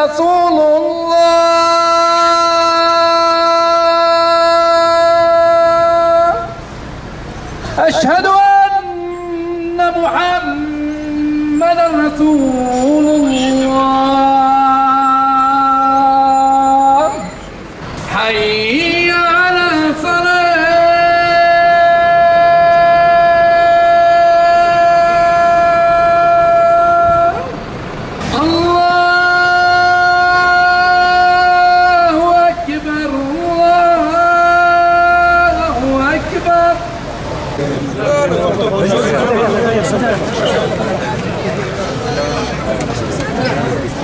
رسول الله أشهد أن محمدا رسول الله حي على الصلاة الله أكبر الله أكبر الله أكبر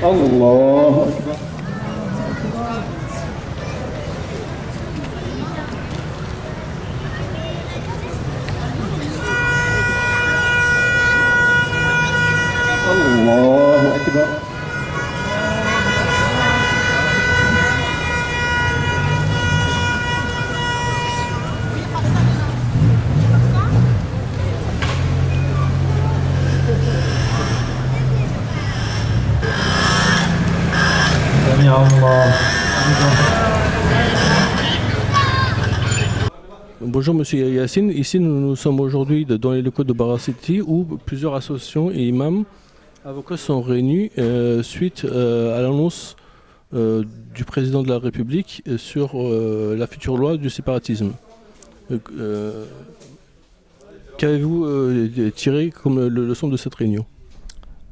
الله الله أكبر الله أكبر سمع الله. Bonjour Monsieur Yassine, ici nous sommes aujourd'hui dans les locaux de Bara City où plusieurs associations et imams avocats sont réunis suite à l'annonce du président de la République sur la future loi du séparatisme. Qu'avez-vous tiré comme leçon de cette réunion?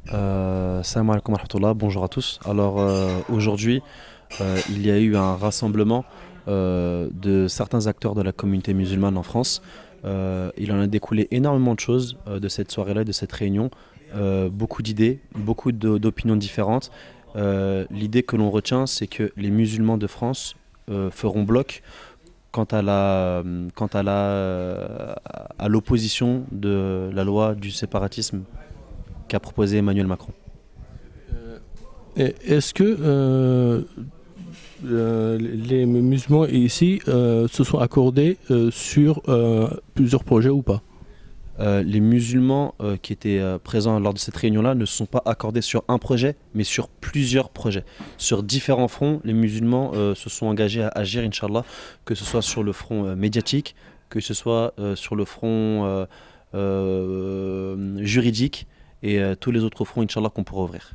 Salam alaikum wa rahmatullah, bonjour à tous. Alors aujourd'hui, il y a eu un rassemblement de certains acteurs de la communauté musulmane en France. Il en a découlé énormément de choses de cette soirée-là, de cette réunion. Beaucoup d'idées, beaucoup d'opinions différentes. L'idée que l'on retient, c'est que les musulmans de France feront bloc quant à l'opposition de la loi du séparatisme qu'a proposé Emmanuel Macron. Est-ce que les musulmans ici se sont accordés sur plusieurs projets ou pas? Les musulmans qui étaient présents lors de cette réunion-là ne se sont pas accordés sur un projet, mais sur plusieurs projets. Sur différents fronts, les musulmans se sont engagés à agir, Inch'Allah, que ce soit sur le front médiatique, que ce soit sur le front juridique et tous les autres fronts, Inch'Allah, qu'on pourra ouvrir.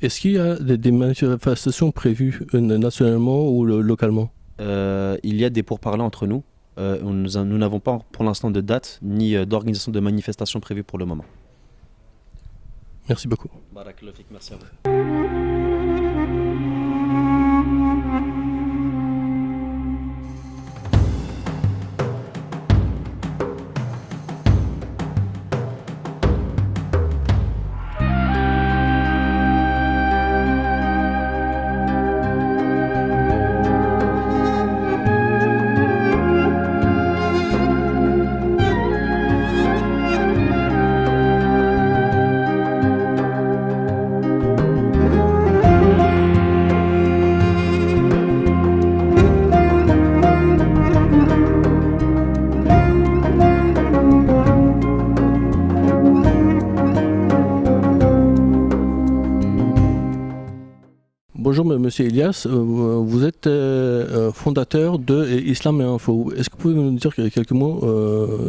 Est-ce qu'il y a des manifestations prévues nationalement ou localement? Il y a des pourparlers entre nous. Nous n'avons pas pour l'instant de date ni d'organisation de manifestations prévues pour le moment. Merci beaucoup. Barakallahu fik, merci à vous. Bonjour Monsieur Elias, vous êtes fondateur de Islam et Info. Est-ce que vous pouvez nous dire quelques mots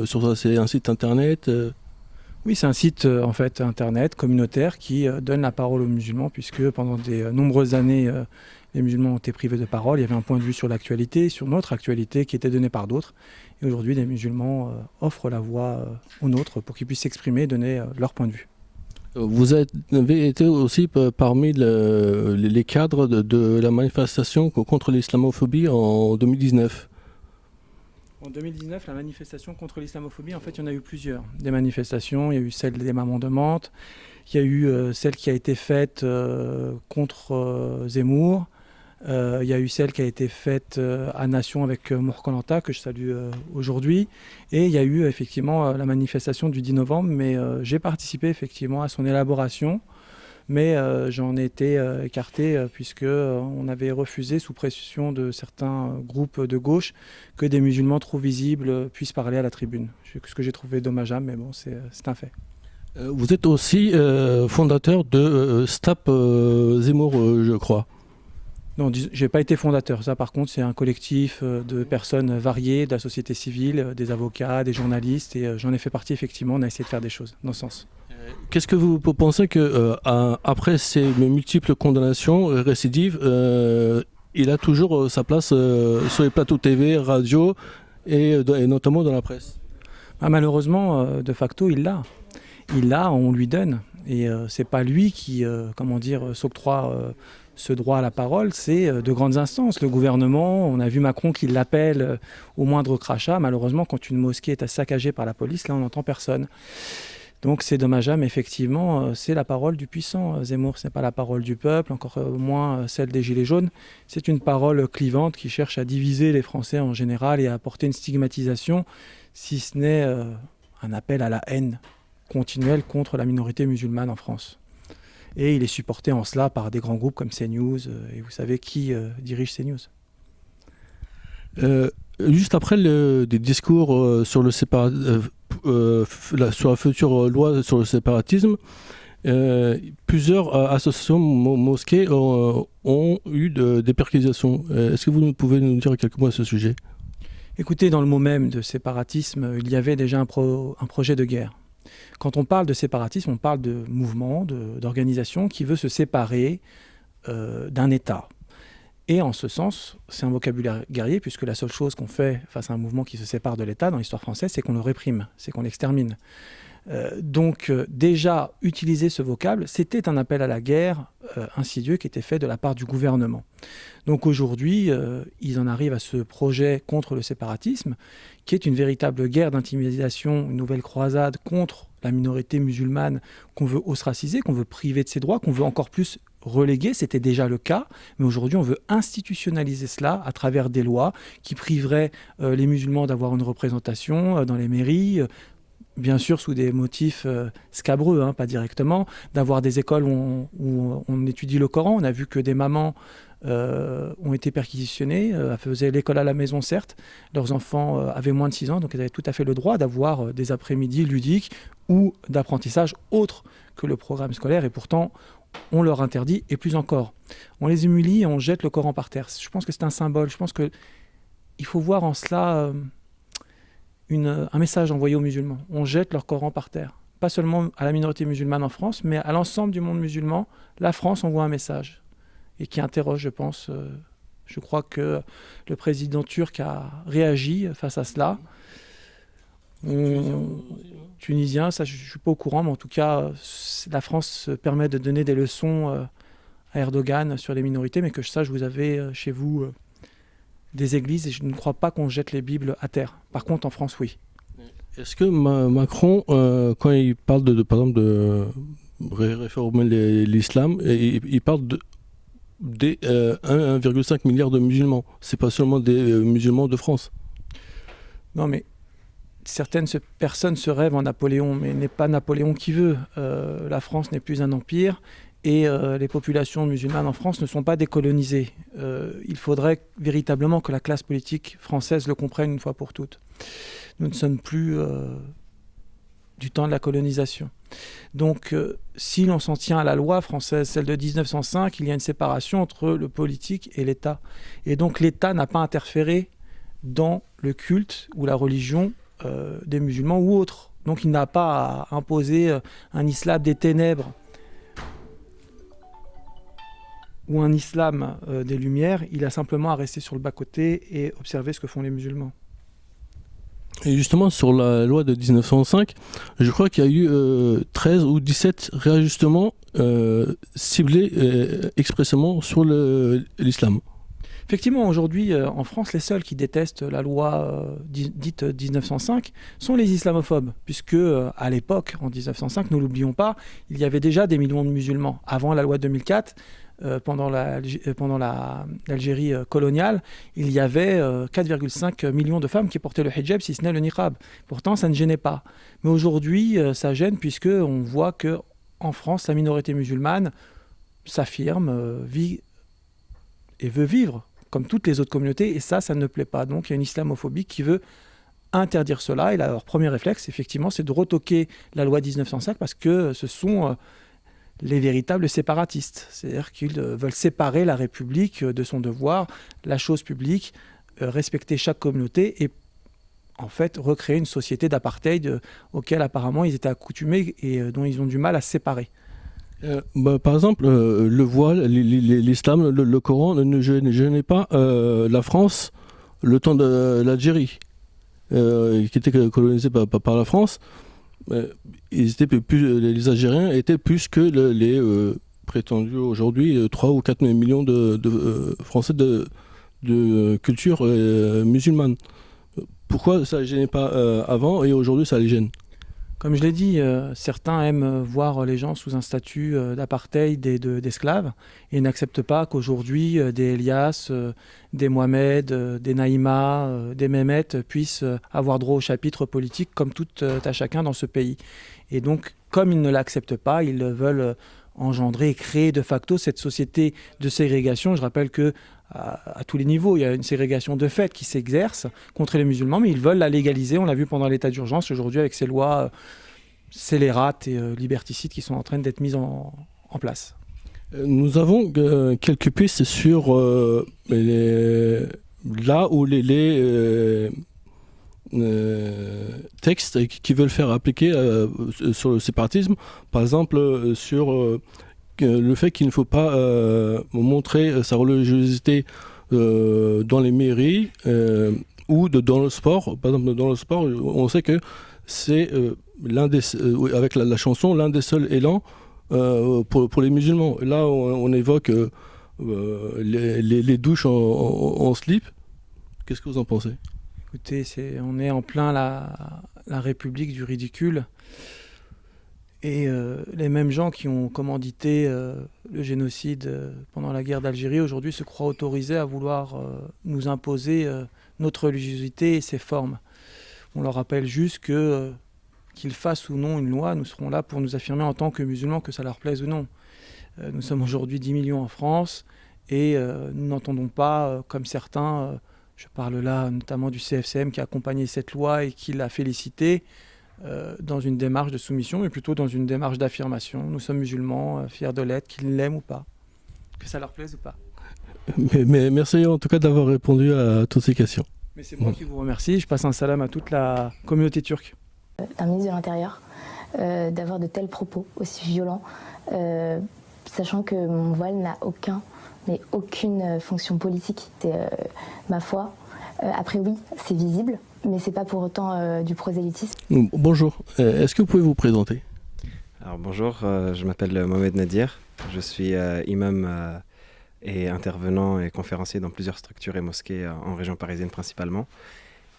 sur ça? C'est un site internet Oui, c'est un site en fait internet communautaire qui donne la parole aux musulmans, puisque pendant de nombreuses années les musulmans ont été privés de parole. Il y avait un point de vue sur l'actualité, sur notre actualité qui était donné par d'autres. Et aujourd'hui, les musulmans offrent la voix aux nôtres pour qu'ils puissent s'exprimer et donner leur point de vue. Vous avez été aussi parmi les cadres de la manifestation contre l'islamophobie en 2019. En 2019, la manifestation contre l'islamophobie, en fait, il y en a eu plusieurs. Des manifestations, il y a eu celle des mamans de Mantes, il y a eu celle qui a été faite contre Zemmour, il y a eu celle qui a été faite à Nation avec Mourkolanta, que je salue aujourd'hui, et il y a eu effectivement la manifestation du 10 novembre, mais j'ai participé effectivement à son élaboration. Mais j'en ai été écarté puisque on avait refusé, sous pression de certains groupes de gauche, que des musulmans trop visibles puissent parler à la tribune. Ce que j'ai trouvé dommageable, mais bon, c'est un fait. Vous êtes aussi fondateur de Stop Zemmour, je crois. Non, j'ai pas été fondateur. Ça, par contre, c'est un collectif de personnes variées, de la société civile, des avocats, des journalistes, et j'en ai fait partie, effectivement. On a essayé de faire des choses dans ce sens. Qu'est-ce que vous pensez que après ces multiples condamnations récidives, il a toujours sa place sur les plateaux TV, radio et notamment dans la presse? Malheureusement, de facto, il l'a. Il l'a, on lui donne. Et c'est pas lui qui, s'octroie ce droit à la parole, c'est de grandes instances. Le gouvernement, on a vu Macron qui l'appelle au moindre crachat. Malheureusement, quand une mosquée est saccagée par la police, là, on n'entend personne. Donc c'est dommageable, mais effectivement, c'est la parole du puissant. Zemmour, ce n'est pas la parole du peuple, encore moins celle des Gilets jaunes. C'est une parole clivante qui cherche à diviser les Français en général et à apporter une stigmatisation, si ce n'est un appel à la haine continuelle contre la minorité musulmane en France. Et il est supporté en cela par des grands groupes comme CNews, et vous savez qui dirige CNews. Juste après des discours sur sur la future loi sur le séparatisme, plusieurs associations mosquées ont eu des perquisitions. Est-ce que vous pouvez nous dire quelques mots à ce sujet? Écoutez, dans le mot même de séparatisme, il y avait déjà un projet de guerre. Quand on parle de séparatisme, on parle de mouvement, d'organisation qui veut se séparer d'un État. Et en ce sens, c'est un vocabulaire guerrier, puisque la seule chose qu'on fait face à un mouvement qui se sépare de l'État dans l'histoire française, c'est qu'on le réprime, c'est qu'on l'extermine. Donc déjà, utiliser ce vocable, c'était un appel à la guerre insidieux qui était fait de la part du gouvernement. Donc aujourd'hui, ils en arrivent à ce projet contre le séparatisme, qui est une véritable guerre d'intimidation, une nouvelle croisade contre la minorité musulmane qu'on veut ostraciser, qu'on veut priver de ses droits, qu'on veut encore plus reléguer. C'était déjà le cas, mais aujourd'hui on veut institutionnaliser cela à travers des lois qui priveraient les musulmans d'avoir une représentation dans les mairies, bien sûr sous des motifs scabreux, pas directement, d'avoir des écoles où on étudie le Coran. On a vu que des mamans ont été perquisitionnées, elles faisaient l'école à la maison certes, leurs enfants avaient moins de 6 ans, donc elles avaient tout à fait le droit d'avoir des après-midi ludiques ou d'apprentissage autre que le programme scolaire, et pourtant on leur interdit, et plus encore. On les humilie et on jette le Coran par terre. Je pense que c'est un symbole, je pense qu'il faut voir en cela un message envoyé aux musulmans. On jette leur Coran par terre. Pas seulement à la minorité musulmane en France, mais à l'ensemble du monde musulman. La France envoie un message, et qui interroge, je pense. Je crois que le président turc a réagi face à cela. Tunisien, ça je ne suis pas au courant, mais en tout cas, la France se permet de donner des leçons à Erdogan sur les minorités, mais que je sache, vous avez chez vous des églises, et je ne crois pas qu'on jette les Bibles à terre. Par contre, en France, oui. Est-ce que Macron, quand il parle par exemple de réformer l'islam, il parle des 1,5 milliard de musulmans? C'est pas seulement des musulmans de France. Non, mais certaines personnes se rêvent en Napoléon, mais n'est pas Napoléon qui veut. La France n'est plus un empire, et les populations musulmanes en France ne sont pas décolonisées. Il faudrait véritablement que la classe politique française le comprenne une fois pour toutes. Nous ne sommes plus du temps de la colonisation. Donc, si l'on s'en tient à la loi française, celle de 1905, il y a une séparation entre le politique et l'État. Et donc, l'État n'a pas interféré dans le culte ou la religion des musulmans ou autres. Donc, il n'a pas à imposer un islam des ténèbres ou un islam des Lumières. Il a simplement à rester sur le bas-côté et observer ce que font les musulmans. Et justement, sur la loi de 1905, je crois qu'il y a eu 13 ou 17 réajustements ciblés expressément sur l'islam. Effectivement, aujourd'hui, en France, les seuls qui détestent la loi dite 1905 sont les islamophobes, puisque à l'époque, en 1905, nous l'oublions pas, il y avait déjà des millions de musulmans. Avant la loi de 2004, pendant l'Algérie coloniale, il y avait 4,5 millions de femmes qui portaient le hijab, si ce n'est le niqab. Pourtant, ça ne gênait pas. Mais aujourd'hui, ça gêne, puisqu'on voit qu'en France, la minorité musulmane s'affirme, vit et veut vivre comme toutes les autres communautés, et ça ne plaît pas. Donc il y a une islamophobie qui veut interdire cela, et leur premier réflexe, effectivement, c'est de retoquer la loi 1905, parce que ce sont les véritables séparatistes. C'est-à-dire qu'ils veulent séparer la République de son devoir, la chose publique, respecter chaque communauté, et en fait recréer une société d'apartheid auquel apparemment ils étaient accoutumés et dont ils ont du mal à se séparer. Par exemple, le voile, l'islam, le Coran ne gênait pas la France le temps de l'Algérie, qui était colonisée par la France. Les Algériens étaient plus que les prétendus aujourd'hui 3 ou 4 millions de Français de culture musulmane. Pourquoi ça ne les gênait pas avant et aujourd'hui ça les gêne? Comme je l'ai dit, certains aiment voir les gens sous un statut d'apartheid et d'esclaves, et n'acceptent pas qu'aujourd'hui des Elias, des Mohamed, des Naïma, des Mehmet puissent avoir droit au chapitre politique comme tout à chacun dans ce pays. Et donc, comme ils ne l'acceptent pas, ils veulent engendrer et créer de facto cette société de ségrégation. Je rappelle que à tous les niveaux, il y a une ségrégation de fait qui s'exerce contre les musulmans, mais ils veulent la légaliser. On l'a vu pendant l'état d'urgence aujourd'hui avec ces lois scélérates et liberticides qui sont en train d'être mises en place. Nous avons quelques pistes sur là où les textes qui veulent faire appliquer sur le séparatisme, par exemple sur le fait qu'il ne faut pas montrer sa religiosité dans les mairies ou dans le sport. Par exemple, dans le sport, on sait que c'est avec la chanson, l'un des seuls élans pour les musulmans. Là, on évoque les douches en slip. Qu'est-ce que vous en pensez? Écoutez, on est en plein la République du ridicule. Et les mêmes gens qui ont commandité le génocide pendant la guerre d'Algérie, aujourd'hui se croient autorisés à vouloir nous imposer notre religiosité et ses formes. On leur rappelle juste qu'ils fassent ou non une loi, nous serons là pour nous affirmer en tant que musulmans, que ça leur plaise ou non. Nous sommes aujourd'hui 10 millions en France et nous n'entendons pas, comme certains, je parle là notamment du CFCM qui a accompagné cette loi et qui l'a félicité, dans une démarche de soumission, mais plutôt dans une démarche d'affirmation. Nous sommes musulmans, fiers de l'être, qu'ils l'aiment ou pas, que ça leur plaise ou pas. Mais merci en tout cas d'avoir répondu à toutes ces questions. Mais c'est moi qui vous remercie. Je passe un salam à toute la communauté turque. D'un ministre de l'Intérieur, d'avoir de tels propos aussi violents, sachant que mon voile n'a aucune fonction politique. C'est ma foi. Après oui, c'est visible, mais c'est pas pour autant du prosélytisme. Bonjour, est-ce que vous pouvez vous présenter? Alors bonjour, je m'appelle Mohamed Nadir, je suis imam et intervenant et conférencier dans plusieurs structures et mosquées en région parisienne principalement.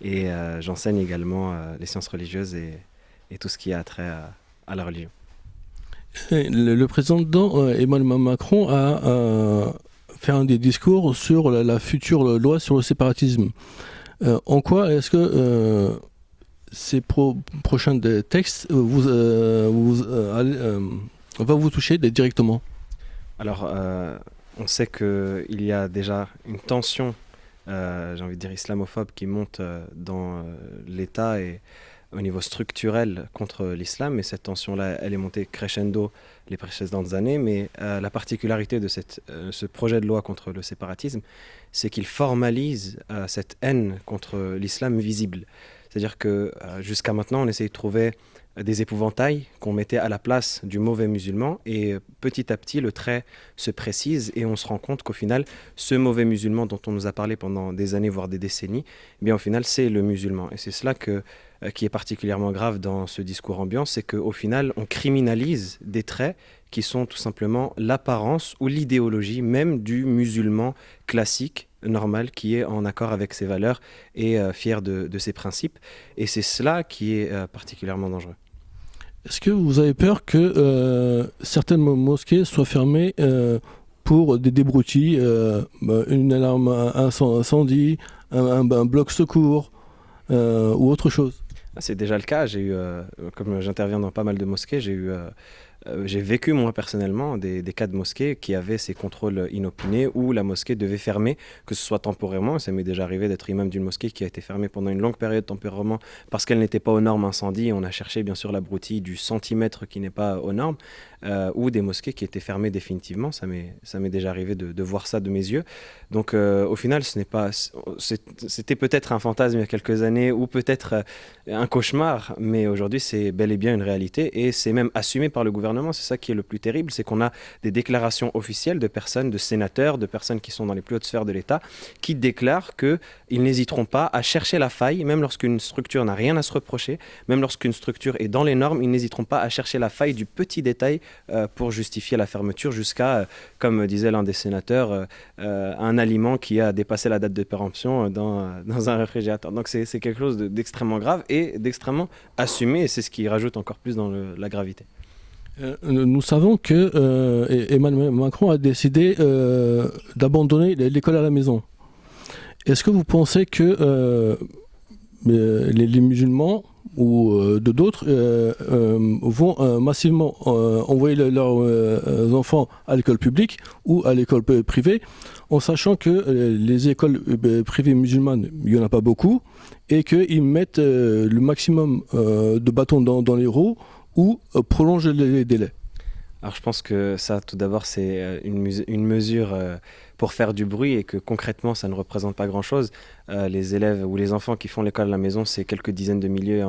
Et j'enseigne également les sciences religieuses et tout ce qui a trait à la religion. Le président Emmanuel Macron a fait un des discours sur la future loi sur le séparatisme. En quoi est-ce que ces prochains textes va vous toucher directement? Alors, on sait qu'il y a déjà une tension, j'ai envie de dire islamophobe, qui monte dans l'État et au niveau structurel contre l'islam. Et cette tension-là, elle est montée crescendo les précédentes années. Mais la particularité de ce projet de loi contre le séparatisme, c'est qu'il formalise cette haine contre l'islam visible. C'est-à-dire que jusqu'à maintenant, on essaye de trouver des épouvantails qu'on mettait à la place du mauvais musulman. Et petit à petit, le trait se précise et on se rend compte qu'au final, ce mauvais musulman dont on nous a parlé pendant des années, voire des décennies, eh bien au final, c'est le musulman. Et c'est cela qui est particulièrement grave dans ce discours ambiant, c'est qu'au final, on criminalise des traits qui sont tout simplement l'apparence ou l'idéologie même du musulman classique, normal, qui est en accord avec ses valeurs et fier de ses principes. Et c'est cela qui est particulièrement dangereux. Est-ce que vous avez peur que certaines mosquées soient fermées pour des débroutilles, une alarme incendie, un bloc secours ou autre chose? C'est déjà le cas. Comme j'interviens dans pas mal de mosquées, j'ai vécu moi personnellement des cas de mosquées qui avaient ces contrôles inopinés où la mosquée devait fermer, que ce soit temporairement. Ça m'est déjà arrivé d'être imam d'une mosquée qui a été fermée pendant une longue période temporairement parce qu'elle n'était pas aux normes incendie. On a cherché bien sûr la broutille du centimètre qui n'est pas aux normes, ou des mosquées qui étaient fermées définitivement. Ça m'est déjà arrivé de voir ça de mes yeux. Donc au final, c'était peut-être un fantasme il y a quelques années ou peut-être un cauchemar, mais aujourd'hui c'est bel et bien une réalité et c'est même assumé par le gouvernement. C'est ça qui est le plus terrible, c'est qu'on a des déclarations officielles de personnes, de sénateurs, de personnes qui sont dans les plus hautes sphères de l'État, qui déclarent qu'ils n'hésiteront pas à chercher la faille, même lorsqu'une structure n'a rien à se reprocher, même lorsqu'une structure est dans les normes, ils n'hésiteront pas à chercher la faille du petit détail pour justifier la fermeture jusqu'à, comme disait l'un des sénateurs, un aliment qui a dépassé la date de péremption dans un réfrigérateur. Donc c'est quelque chose d'extrêmement grave et d'extrêmement assumé et c'est ce qui rajoute encore plus dans la gravité. Nous savons que Emmanuel Macron a décidé d'abandonner l'école à la maison. Est-ce que vous pensez que les musulmans ou d'autres vont massivement envoyer leurs enfants à l'école publique ou à l'école privée, en sachant que les écoles privées musulmanes, il n'y en a pas beaucoup, et qu'ils mettent le maximum de bâtons dans les roues ou prolongent les délais? Alors je pense que ça, tout d'abord, c'est une mesure pour faire du bruit et que concrètement, ça ne représente pas grand-chose. Les élèves ou les enfants qui font l'école à la maison, c'est quelques dizaines de milliers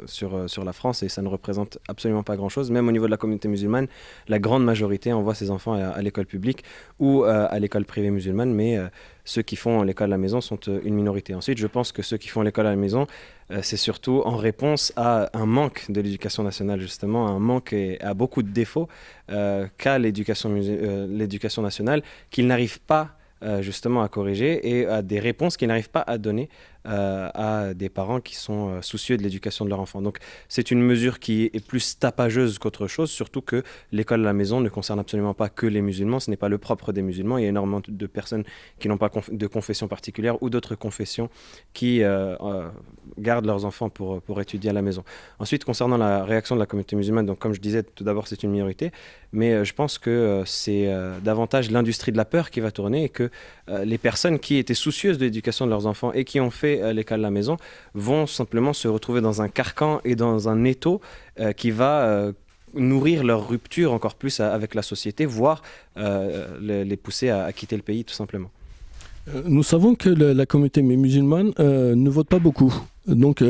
sur la France et ça ne représente absolument pas grand-chose. Même au niveau de la communauté musulmane, la grande majorité envoie ses enfants à l'école publique ou à l'école privée musulmane, mais ceux qui font l'école à la maison sont une minorité. Ensuite, je pense que ceux qui font l'école à la maison, c'est surtout en réponse à un manque de l'éducation nationale, justement, un manque et à beaucoup de défauts qu'a l'éducation nationale, qu'ils n'arrivent pas justement à corriger et à des réponses qu'ils n'arrivent pas à donner à des parents qui sont soucieux de l'éducation de leur enfant. Donc c'est une mesure qui est plus tapageuse qu'autre chose, surtout que l'école à la maison ne concerne absolument pas que les musulmans, ce n'est pas le propre des musulmans, il y a énormément de personnes qui n'ont pas de confession particulière ou d'autres confessions qui gardent leurs enfants pour étudier à la maison. Ensuite, concernant la réaction de la communauté musulmane, donc comme je disais, tout d'abord c'est une minorité, mais je pense que c'est davantage l'industrie de la peur qui va tourner et que les personnes qui étaient soucieuses de l'éducation de leurs enfants et qui ont fait l'école à la maison vont simplement se retrouver dans un carcan et dans un étau qui va nourrir leur rupture encore plus avec la société, voire les pousser à quitter le pays tout simplement. Nous savons que la communauté musulmane ne vote pas beaucoup, donc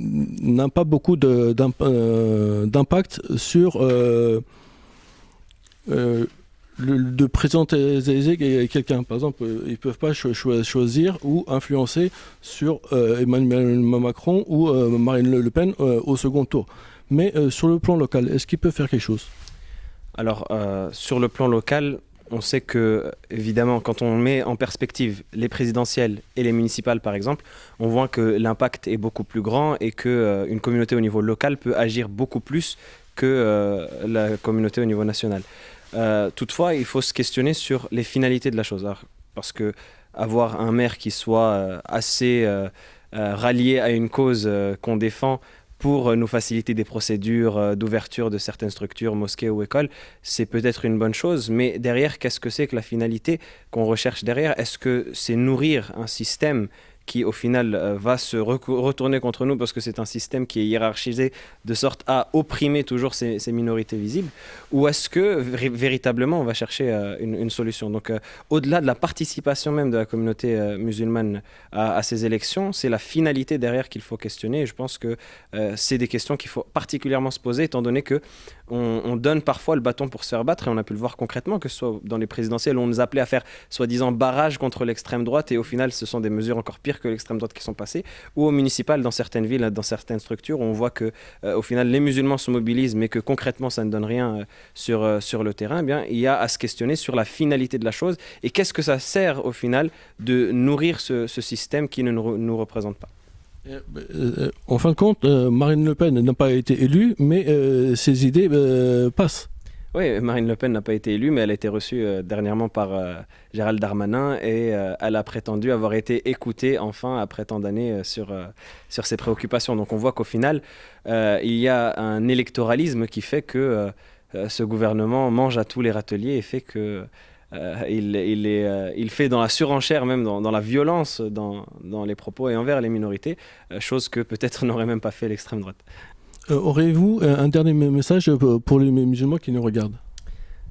n'a pas beaucoup d'impact sur de présenter quelqu'un. Par exemple, ils ne peuvent pas choisir ou influencer sur Emmanuel Macron ou Marine Le Pen au second tour. Mais sur le plan local, est-ce qu'ils peuvent faire quelque chose? Alors, sur le plan local, on sait que, évidemment, quand on met en perspective les présidentielles et les municipales, par exemple, on voit que l'impact est beaucoup plus grand et qu'une communauté au niveau local peut agir beaucoup plus que la communauté au niveau national. Toutefois, il faut se questionner sur les finalités de la chose. Alors, parce que avoir un maire qui soit assez rallié à une cause qu'on défend pour nous faciliter des procédures d'ouverture de certaines structures, mosquées ou écoles, c'est peut-être une bonne chose, mais derrière, qu'est-ce que c'est que la finalité qu'on recherche derrière? Est-ce que c'est nourrir un système qui au final va se retourner contre nous parce que c'est un système qui est hiérarchisé de sorte à opprimer toujours ces minorités visibles, ou est-ce que véritablement on va chercher une solution? Donc au-delà de la participation même de la communauté musulmane à ces élections, c'est la finalité derrière qu'il faut questionner, et je pense que c'est des questions qu'il faut particulièrement se poser étant donné que on donne parfois le bâton pour se faire battre, et on a pu le voir concrètement, que ce soit dans les présidentielles où on nous appelait à faire soi-disant barrage contre l'extrême droite, et au final ce sont des mesures encore pires que l'extrême droite qui sont passées, ou au municipal dans certaines villes, dans certaines structures où on voit que au final les musulmans se mobilisent mais que concrètement ça ne donne rien sur le terrain. Eh bien, il y a à se questionner sur la finalité de la chose et qu'est-ce que ça sert au final de nourrir ce système qui ne nous représente pas. En fin de compte, Marine Le Pen n'a pas été élue, mais ses idées passent. Oui, Marine Le Pen n'a pas été élue, mais elle a été reçue dernièrement par Gérald Darmanin, et elle a prétendu avoir été écoutée enfin après tant d'années sur ses préoccupations. Donc on voit qu'au final, il y a un électoralisme qui fait que ce gouvernement mange à tous les râteliers et fait que il fait dans la surenchère, même dans la violence, dans les propos et envers les minorités, chose que peut-être n'aurait même pas fait l'extrême droite. Aurez-vous un dernier message pour les musulmans qui nous regardent?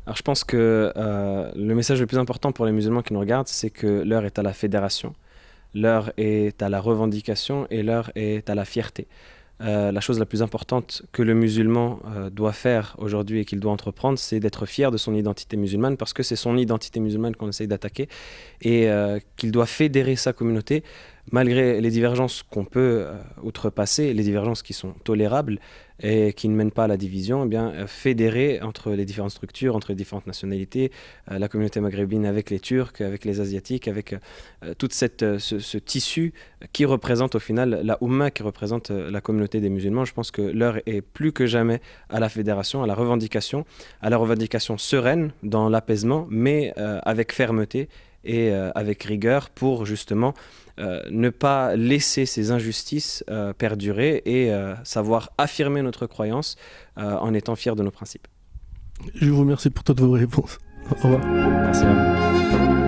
Alors je pense que le message le plus important pour les musulmans qui nous regardent, c'est que l'heure est à la fédération, l'heure est à la revendication et l'heure est à la fierté. La chose la plus importante que le musulman doit faire aujourd'hui et qu'il doit entreprendre, c'est d'être fier de son identité musulmane, parce que c'est son identité musulmane qu'on essaye d'attaquer, et qu'il doit fédérer sa communauté malgré les divergences qu'on peut outrepasser, les divergences qui sont tolérables et qui ne mènent pas à la division. Eh bien, fédérer entre les différentes structures, entre les différentes nationalités, la communauté maghrébine avec les Turcs, avec les Asiatiques, avec tout ce tissu qui représente au final la Oumma, qui représente la communauté des musulmans. Je pense que l'heure est plus que jamais à la fédération, à la revendication sereine, dans l'apaisement, mais avec fermeté et avec rigueur, pour justement ne pas laisser ces injustices perdurer et savoir affirmer notre croyance en étant fiers de nos principes. Je vous remercie pour toutes vos réponses. Au revoir. Merci à vous.